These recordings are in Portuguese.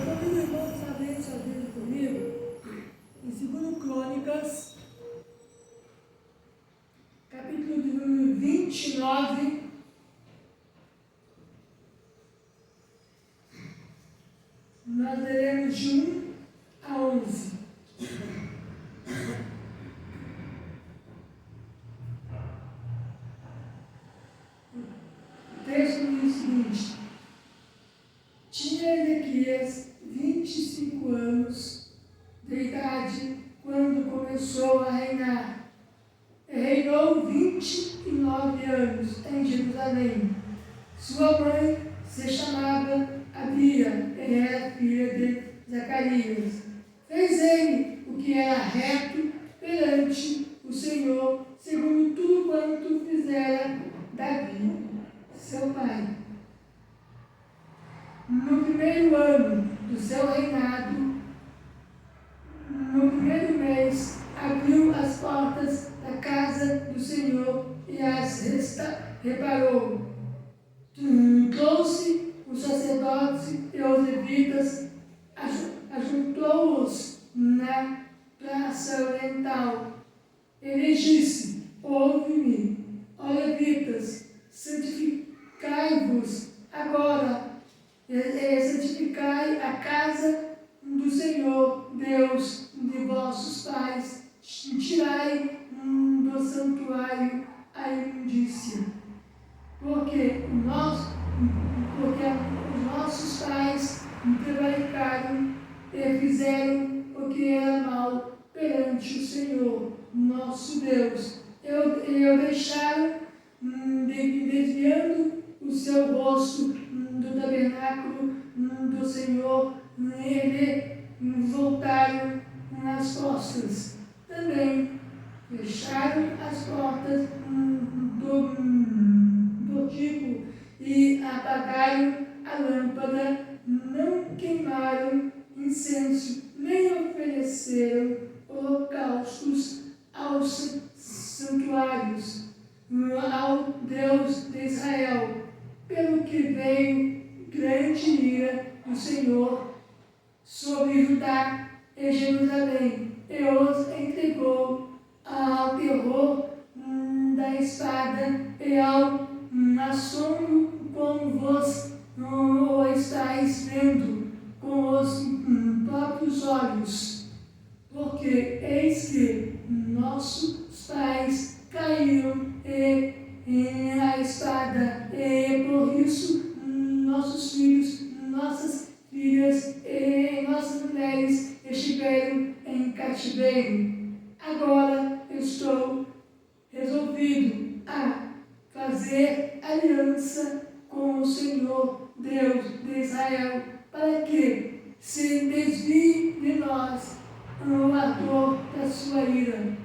convido o irmão a abrir sua Bíblia comigo em 2 Crônicas, capítulo de número 29, nós leremos de 1 a 11. O texto diz o seguinte: tinha Ezequias 25 anos de idade quando começou a reinar. Reinou 29 anos em Jerusalém. Sua mãe se chamava Abia, e era filha de Zacarias. Fez ele o que era reto perante o Senhor, segundo tudo quanto fizera Davi, seu pai. No primeiro ano do seu reinado, no primeiro mês, abriu as portas da casa do Senhor e as reparou. Trouxe os sacerdotes e os levitas, ajuntou-os na praça oriental. Ele disse: ouve-me, ó levitas, santificai-vos agora, santificai a casa do Senhor, Deus de vossos pais, tirai do santuário a imundícia. Porque os nossos pais prevaricaram e fizeram o que era mal perante o Senhor, nosso Deus. Eu deixaram, desviando o seu rosto do tabernáculo do Senhor, e voltaram nas costas. Também fecharam as portas do tipo e apagaram a lâmpada, não queimaram incenso, nem ofereceram holocaustos aos santuários, ao Deus de Israel, pelo que veio grande ira do Senhor sobre Judá e Jerusalém, e os entregou ao terror da espada e ao assombro, como vós o estáis vendo com os próprios olhos. Porque eis que nossos pais caíram a espada, e por isso nossos filhos, nossas filhas e nossas mulheres estiveram em cativeiro. Agora estou resolvido a fazer aliança com o Senhor, Deus de Israel, para que se desvie de nós o ardor da sua ira.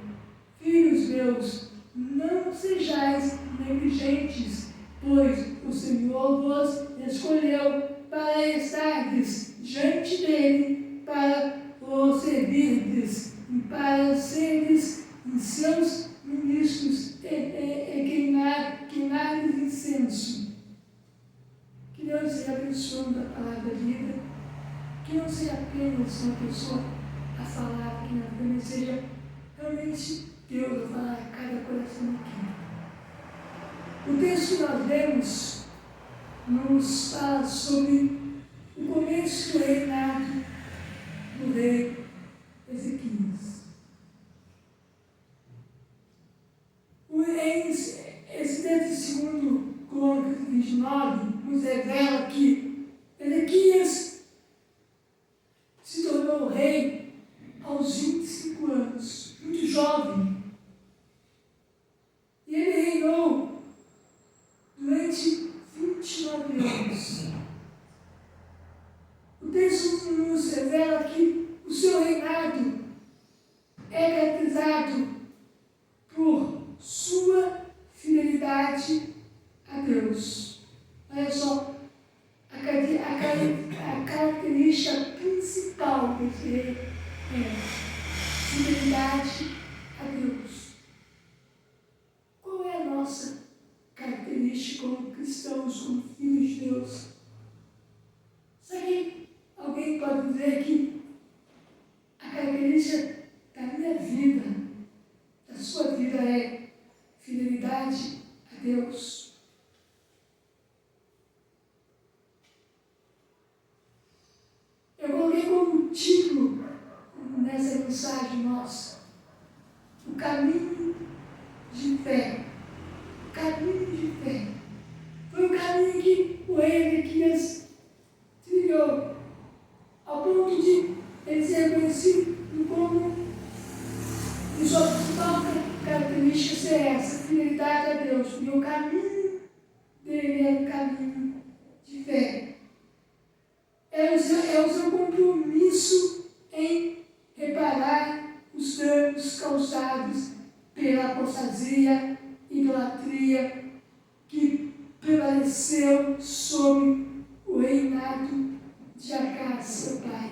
Filhos meus, não sejais negligentes, pois o Senhor vos escolheu para estardes diante dele, para o servirdes, para seres seus ministros e queimar incenso. Que Deus seja abençoando a palavra da vida, que não seja apenas uma pessoa a falar, que na vida seja realmente Deus a falar a cada coração aqui. O texto que nós lemos nos fala sobre o começo do reinado do rei Ezequias. Esse texto de 2 Crônicas 29 nos revela que Ezequias se tornou rei aos 25 anos, muito jovem. E ele reinou durante 29 anos. O texto nos revela que o seu reinado é caracterizado por sua fidelidade a Deus. Olha só, a característica principal desse rei é fidelidade a Deus. Qual é a nossa característica como cristãos, como filhos de Deus? Será que alguém pode dizer que a característica da minha vida, da sua vida, é fidelidade a Deus. Eu coloquei como título nessa mensagem nossa: o caminho de fé. O caminho de fé. Foi o caminho que o rei Ezequias trilhou, ao ponto de ele ser reconhecido como, de sua principal característica ser essa, fidelidade a Deus. E o caminho dele é o caminho de fé. É o seu compromisso em reparar os danos causados pela apostasia, idolatria, que prevaleceu sobre o reinado de Acás, seu pai.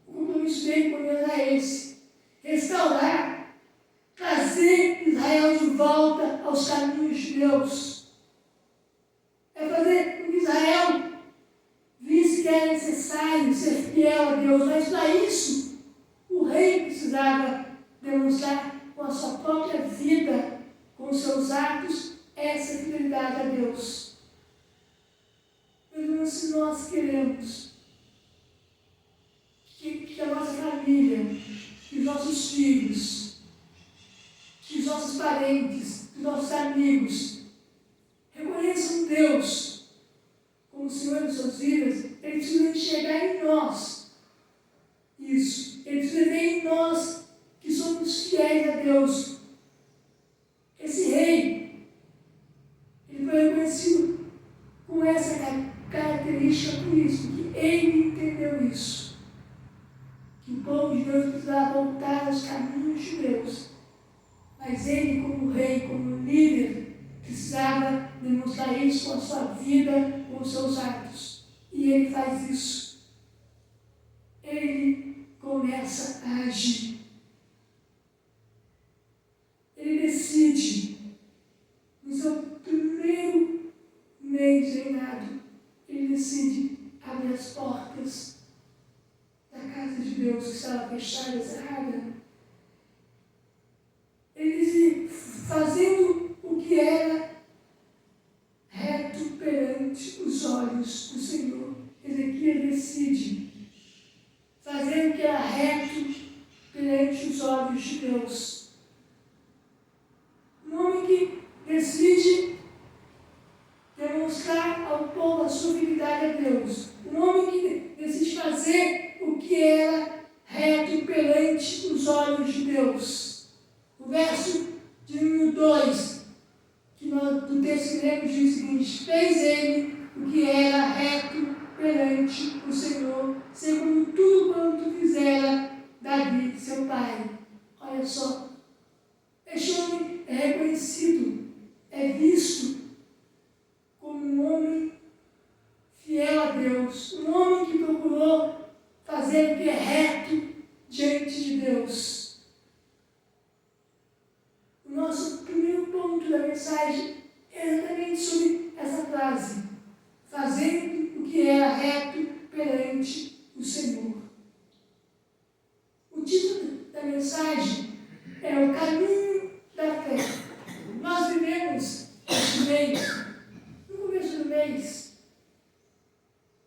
O compromisso dele com Deus é esse: restaurar, trazer Israel de volta aos caminhos de Deus. É fazer com que Israel visse que era necessário ser fiel a Deus, mas para isso o rei precisava demonstrar com a sua própria vida, com os seus atos, essa fidelidade a Deus. Mas se nós queremos que a nossa família, que os nossos filhos, que os nossos parentes, que os nossos amigos reconheçam Deus como Senhor de suas vidas, eles precisam enxergar em nós isso. Eles precisam ver em nós que somos fiéis a Deus. Esse rei, ele foi reconhecido com essa característica por isso, que ele entendeu isso. Que o povo de Deus precisava voltar aos caminhos de Deus. Mas ele, como rei, como líder, precisava demonstrar isso com a sua vida, com os seus atos. E ele faz isso. Ele começa a agir. Ele decide, no seu primeiro mês de reinado, ele decide abrir as portas da casa de Deus que estava fechada, cerrada. Ele decide, fazendo o que era reto perante os olhos do Senhor. Ezequias decide fazer o que era reto perante os olhos de Deus. Um homem que decide demonstrar ao povo a sua fidelidade a Deus. Um homem que decide fazer o que era reto perante os olhos de Deus. O verso de número 2, do texto que lemos, diz o seguinte: fez ele o que era reto perante o Senhor, segundo tudo quanto fizera Davi, seu pai. Olha só, este homem é reconhecido, é visto como um homem fiel a Deus, um homem que procurou fazer o que é reto diante de Deus. O nosso primeiro ponto da mensagem é exatamente sobre essa frase: fazendo o que era reto perante o Senhor. O título da mensagem é o caminho da fé. Nós vivemos este mês, no começo do mês,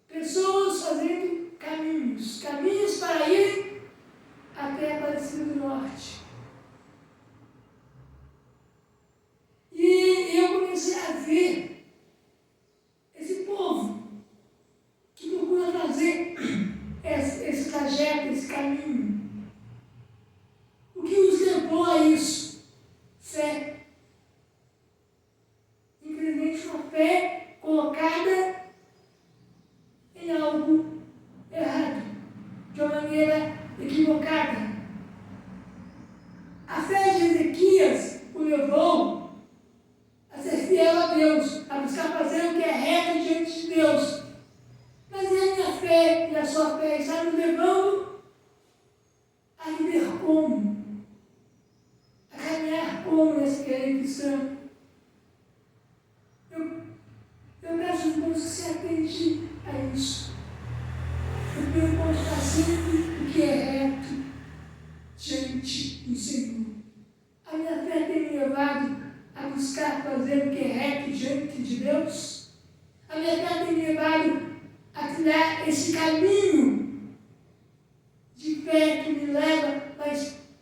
pessoas fazendo caminhos para ir até Aparecida do Norte. E eu comecei a ver esse povo que procura fazer esse trajeto, esse caminho. O que os levou a isso? Fé. Infelizmente, uma fé colocada em algo errado, de uma maneira equivocada. A fé de Ezequias o levou a ser fiel a Deus, a buscar fazer o que é reto diante de Deus. Mas a minha fé e a sua fé está nos levando a viver como? A caminhar como nessa querida cristã? Eu peço aos irmãos que se atente a isso. O primeiro ponto fazendo o que é reto diante do Senhor. A minha fé tem me levado a buscar fazer o que é reto diante de Deus. A minha fé tem me levado a trilhar esse caminho de fé que me leva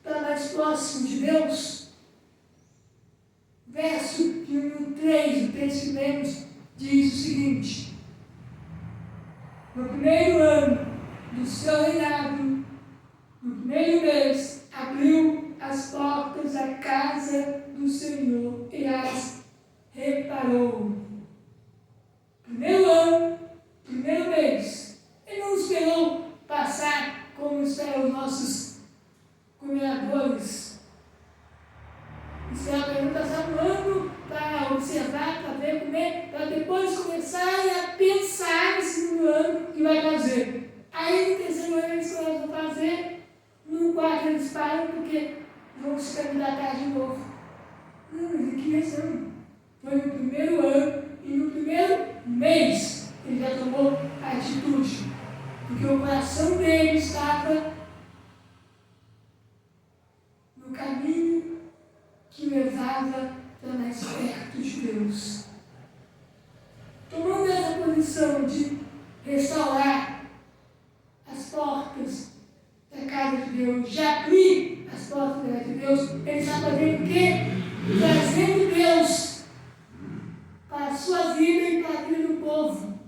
para mais próximo de Deus. Verso de número 3, o texto que lemos, diz o seguinte: no primeiro ano do seu reinado, no primeiro mês, abriu as portas da casa do Senhor e as reparou. Primeiro ano, primeiro mês. Ele não esperou passar como esperam os nossos comendadores. Esperam passar um ano para observar, para ver, comer, para depois começar a pensar no segundo ano que vai fazer. Aí no terceiro ano eles começam a fazer, no quarto eles param porque vão se candidatar de novo. Não, mas aqui esse ano. Foi no primeiro ano e no primeiro mês ele já tomou a atitude. Porque o coração dele estava no caminho que levava para mais perto de Deus. Tomando essa posição de restaurar as portas da casa de Deus, de abrir as portas da casa de Deus, ele está fazendo o quê? Trazendo Deus para a sua vida e para a vida do povo.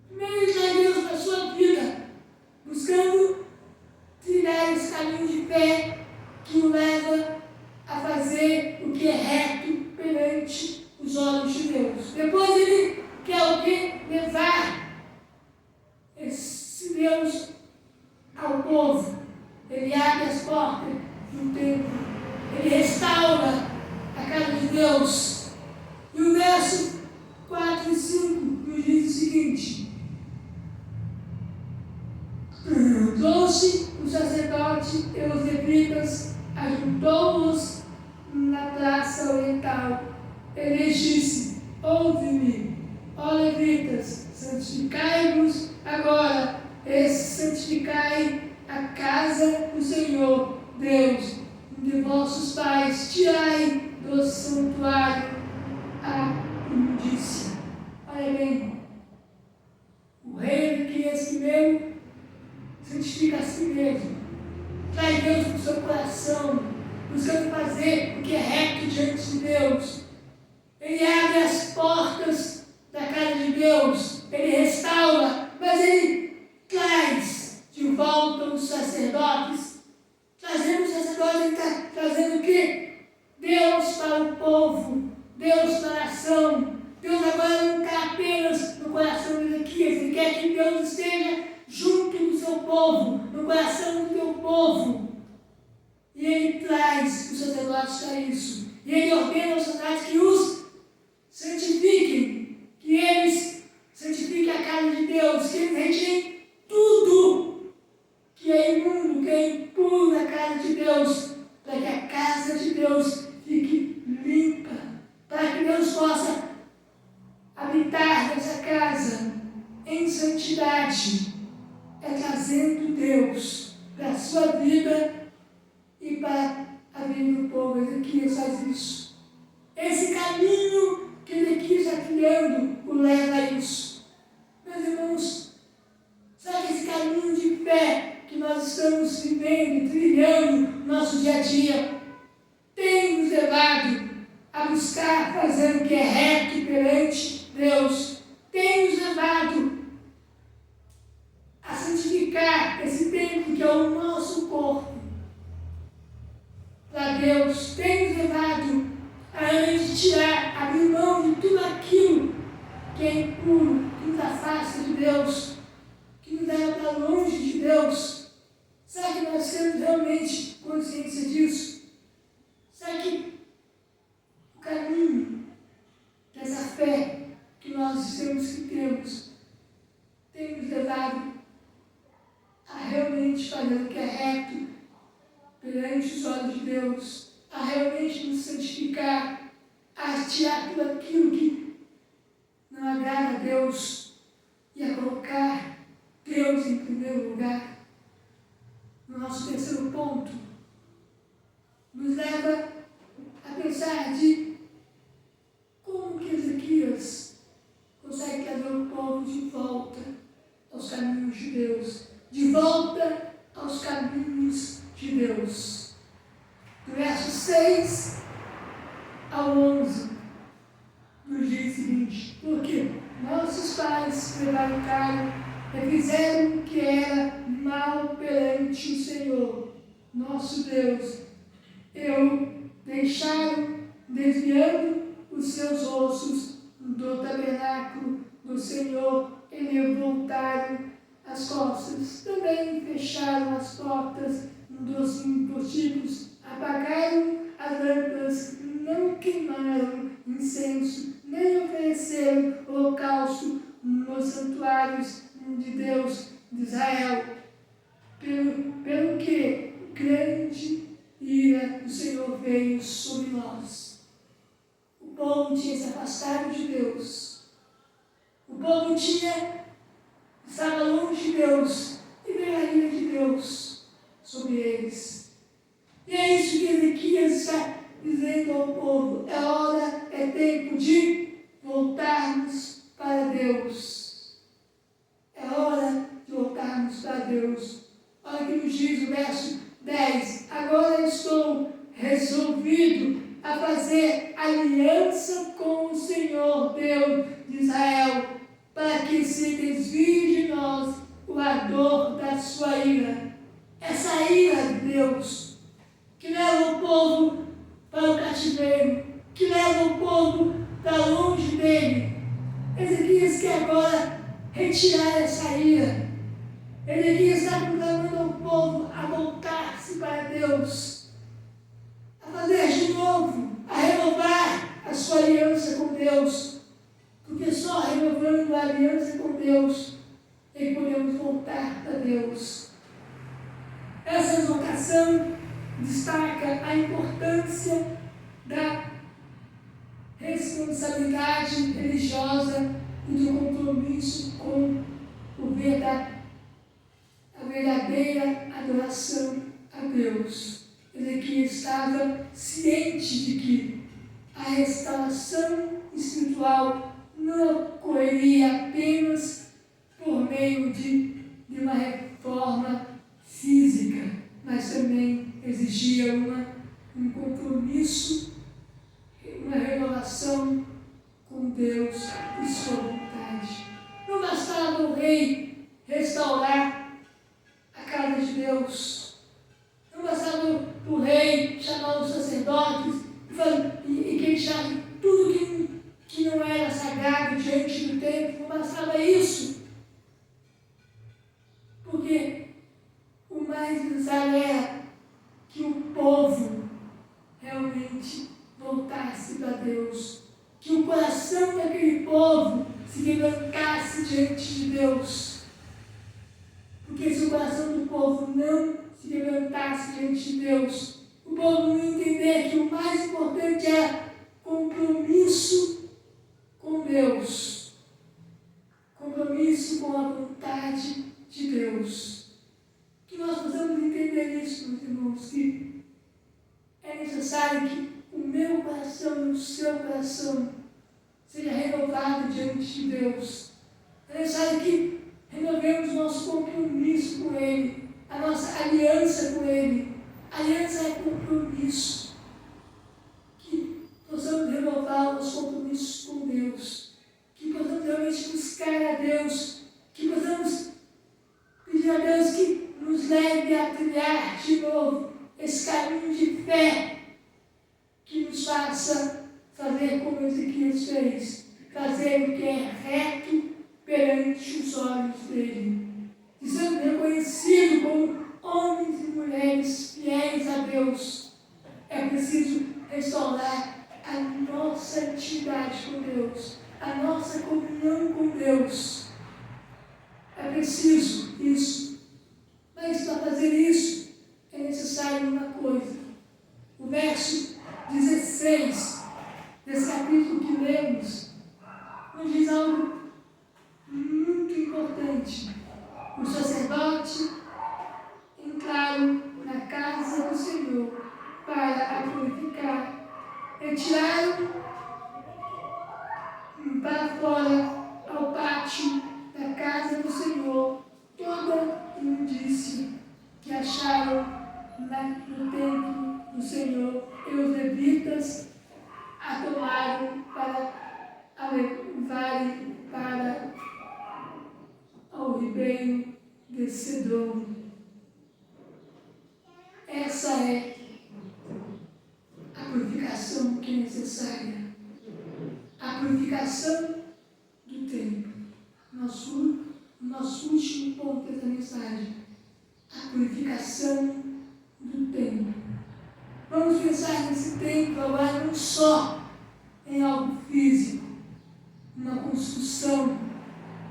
Primeiro ele traz Deus para a sua vida, buscando trilhar esse caminho de fé que o leva a fazer o que é reto perante os olhos de Deus. Depois ele quer o quê? Levar esse Deus ao povo. Ele abre as portas do templo. Ele restaura a casa de Deus. E o verso 4 e 5 nos diz o seguinte: trouxe o sacerdote e os levitas, ajuntou-os na praça oriental. Ele disse: ouve-me, ó levitas, santificai-vos agora, e santificai a casa do Senhor, Deus de vossos pais, tirai do santuário a imundícia. Olha bem, o rei Ezequias primeiro santifica a si mesmo, traz Deus para o seu coração, buscando fazer o que é reto diante de Deus. Ele abre as portas da casa de Deus, ele restaura, mas ele traz de volta os sacerdotes. Trazendo os sacerdotes, ele está trazendo o quê? Deus para o povo, Deus para a nação. Deus agora não está apenas no coração de Ezequias, ele quer que Deus esteja junto do seu povo, no coração do teu povo. E ele traz os sacerdotes para isso. E ele ordena aos sacerdotes que os santifiquem, que eles santifiquem a casa de Deus, que eles retirem tudo que é imundo, que é impuro na casa de Deus, para que a casa de Deus fique limpa, para que Deus possa habitar nessa casa em santidade. É trazendo Deus para a sua vida e para a vida do povo. Ezequias faz isso. Esse caminho que Ezequias está criando o leva a isso. Meus irmãos, sabe esse caminho de fé que nós estamos vivendo, trilhando no nosso dia a dia, tem nos levado a buscar fazer o que é reto perante Deus, tem nos levado a santificar esse templo que é o nosso corpo para Deus, tem nos levado a realmente tirar, abrir mão de tudo aquilo que é impuro, que nos afasta de Deus, que nos leva para longe de Deus. Será que nós temos realmente consciência disso? Será que o caminho dessa fé que nós dizemos que temos tem nos levado a realmente fazer o que é reto perante os olhos de Deus, a realmente nos santificar, a tirar tudo aquilo que não agrada a Deus e a colocar Deus em primeiro lugar, no nosso terceiro ponto, nos leva a pensar de como que Ezequias consegue trazer o povo de volta aos caminhos de Deus, de volta aos caminhos de Deus. Do verso 6 ao 11, nos diz o seguinte: porque nossos pais prevaricaram e fizeram o que era mal perante o Senhor, nosso Deus. Deixaram, desviando os seus ossos do tabernáculo do Senhor, e lhe voltaram as costas. Também fecharam as portas dos postigos, apagaram as lâmpadas, não queimaram incenso, nem ofereceram holocausto nos santuários de Deus de Israel. Pelo que grande ira do Senhor veio sobre nós. O povo tinha se afastado de Deus. O povo estava longe de Deus, e veio a ira de Deus sobre eles. E é isso que Ezequias está dizendo ao povo: é hora, é tempo de voltarmos para Deus. É hora de voltarmos para Deus. Olha o que nos diz o verso 10. Agora estou resolvido a fazer aliança com o Senhor Deus de Israel, para que se desvie de nós o ardor da sua ira. Essa ira de Deus, que leva o povo para o cativeiro, que leva o povo para longe dele. Ezequias quer agora retirar essa ira. Ezequias está proclamando ao povo a voltar-se para Deus, a fazer de novo, a renovar a sua aliança com Deus, porque só renovando a aliança com Deus é que podemos voltar para Deus. Essa exortação destaca a importância da responsabilidade religiosa e do compromisso com a verdadeira adoração a Deus. Ezequias estava ciente de que a restauração espiritual não ocorreria apenas por meio de uma reforma física, mas também exigia um compromisso, uma renovação com Deus e sua vontade. Não bastava o rei restaurar a casa de Deus. Não bastava o rei chamar os sacerdotes e queixar tudo que não era sagrado diante do templo. Não bastava isso. Porque o mais necessário era que o povo realmente voltasse para Deus. Que o coração daquele povo se levantasse diante de Deus. Porque se o coração do povo não se levantasse diante de Deus, o povo não entender que o mais importante é compromisso com Deus. Compromisso com a vontade de Deus. Que nós possamos entender isso, meus irmãos, que é necessário que o meu coração e o seu coração seja renovado diante de Deus. É necessário que renovemos nosso compromisso com Ele, a nossa aliança com Ele. Aliança é compromisso. Que possamos renovar os nossos compromissos com Deus. Que possamos realmente buscar a Deus. Que possamos pedir a Deus que nos leve a trilhar de novo esse caminho de fé, que nos faça fazer como Ezequias fez, fazer o que é reto perante os olhos dele, e sendo reconhecido como homens e mulheres fiéis a Deus. É preciso restaurar a nossa intimidade com Deus, a nossa comunhão com Deus. É preciso isso. Mas para fazer isso é necessário uma coisa. O verso 16 desse capítulo que lemos nos diz algo muito importante. Os sacerdotes bem descedor. Essa é a purificação que é necessária. A purificação do tempo. Nosso último ponto dessa mensagem. A purificação do tempo. Vamos pensar nesse tempo agora não só em algo físico, uma construção,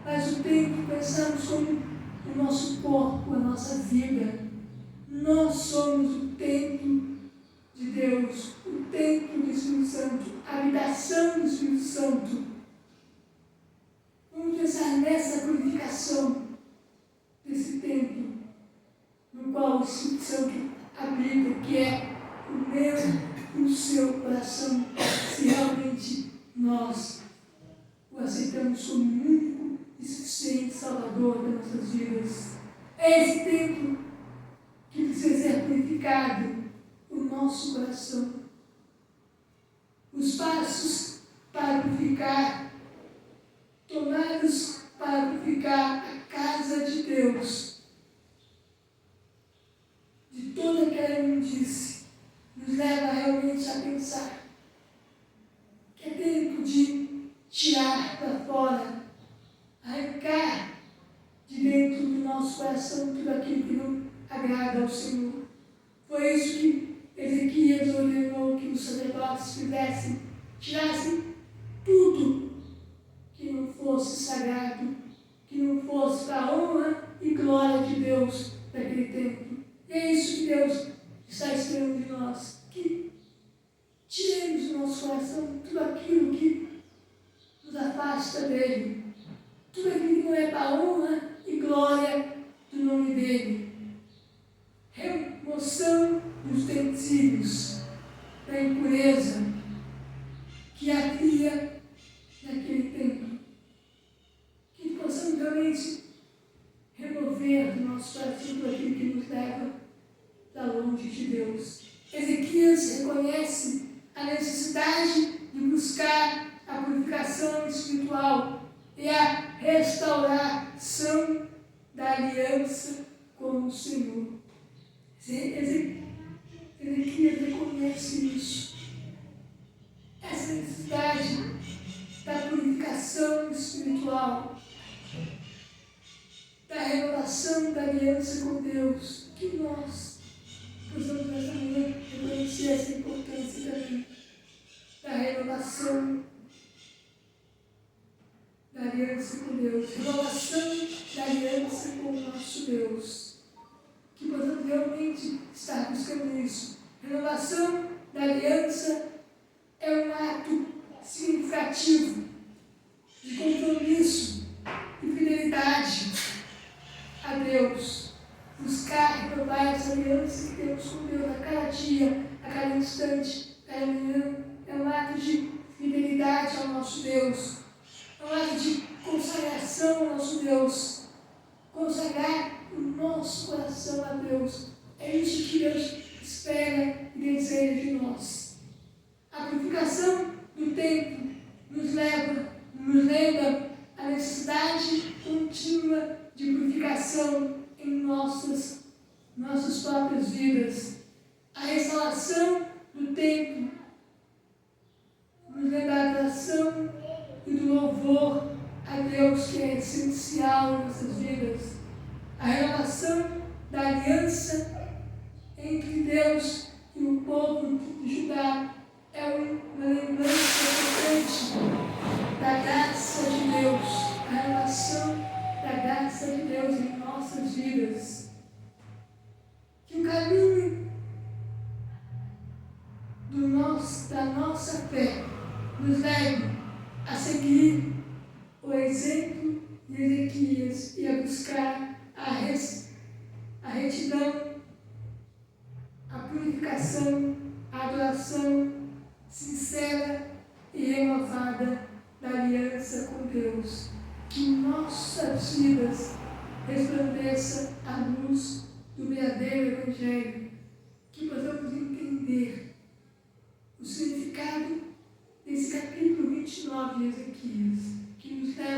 mas o tempo pensamos como o nosso corpo, a nossa vida. Nós somos o templo de Deus, o templo do Espírito Santo, a habitação do Espírito Santo. Vamos pensar nessa purificação desse templo, no qual o Espírito Santo habita, que é o meu e o seu coração, se realmente nós o aceitamos como único e suficiente Salvador das nossas vidas. É esse templo que precisa ser purificado, o nosso coração. Os passos para purificar, tomados para purificar a casa de Deus, de toda aquela imundície, nos leva realmente a pensar que é tempo de tirar para fora, arrancar de dentro do nosso coração tudo aquilo que não agrada ao Senhor. Foi isso que Ezequias ordenou que os sacerdotes fizessem, tirassem tudo que não fosse sagrado, que não fosse para a honra e glória de Deus daquele templo. E é isso que Deus está esperando de nós, que tiremos do nosso coração tudo aquilo que nos afasta dele, tudo aquilo que não é para a honra e glória do nome dele. Remoção dos utensílios, da impureza que havia naquele templo. Que possamos realmente remover do nosso coração tudo aquilo que nos leva para longe de Deus. Ezequias reconhece a necessidade de buscar a purificação espiritual e a restauração da aliança com o Senhor. Ezequias reconhece isso. Essa necessidade da purificação espiritual, da renovação da aliança com Deus, que nós possamos nessa manhã reconhecer essa importância também da renovação da aliança com Deus, renovação da aliança com o nosso Deus. Que possamos realmente estar buscando isso. Renovação da aliança é um ato significativo de compromisso e fidelidade a Deus. Buscar renovar essa aliança que temos com Deus a cada dia, a cada instante, a cada manhã. É um ato de fidelidade ao nosso Deus. É um ato de consagração ao nosso Deus. Consagrar o nosso coração a Deus. É isso que Deus espera e deseja de nós. A purificação do tempo nos lembra a necessidade contínua de purificação em nossas próprias vidas. A restauração do tempo nos lembra a adoração e do louvor a Deus, que é essencial em nossas vidas. A renovação da aliança entre Deus e o povo de Judá é uma lembrança frequente da graça de Deus, a renovação da graça de Deus em nossas vidas. Que o caminho da nossa fé nos leve a seguir o exemplo de Ezequias e a buscar a retidão, a purificação, a adoração sincera e renovada da aliança com Deus. Que em nossas vidas resplandeça a luz do verdadeiro Evangelho. Que possamos entender o significado desse capítulo 29 de Ezequias, que nos leva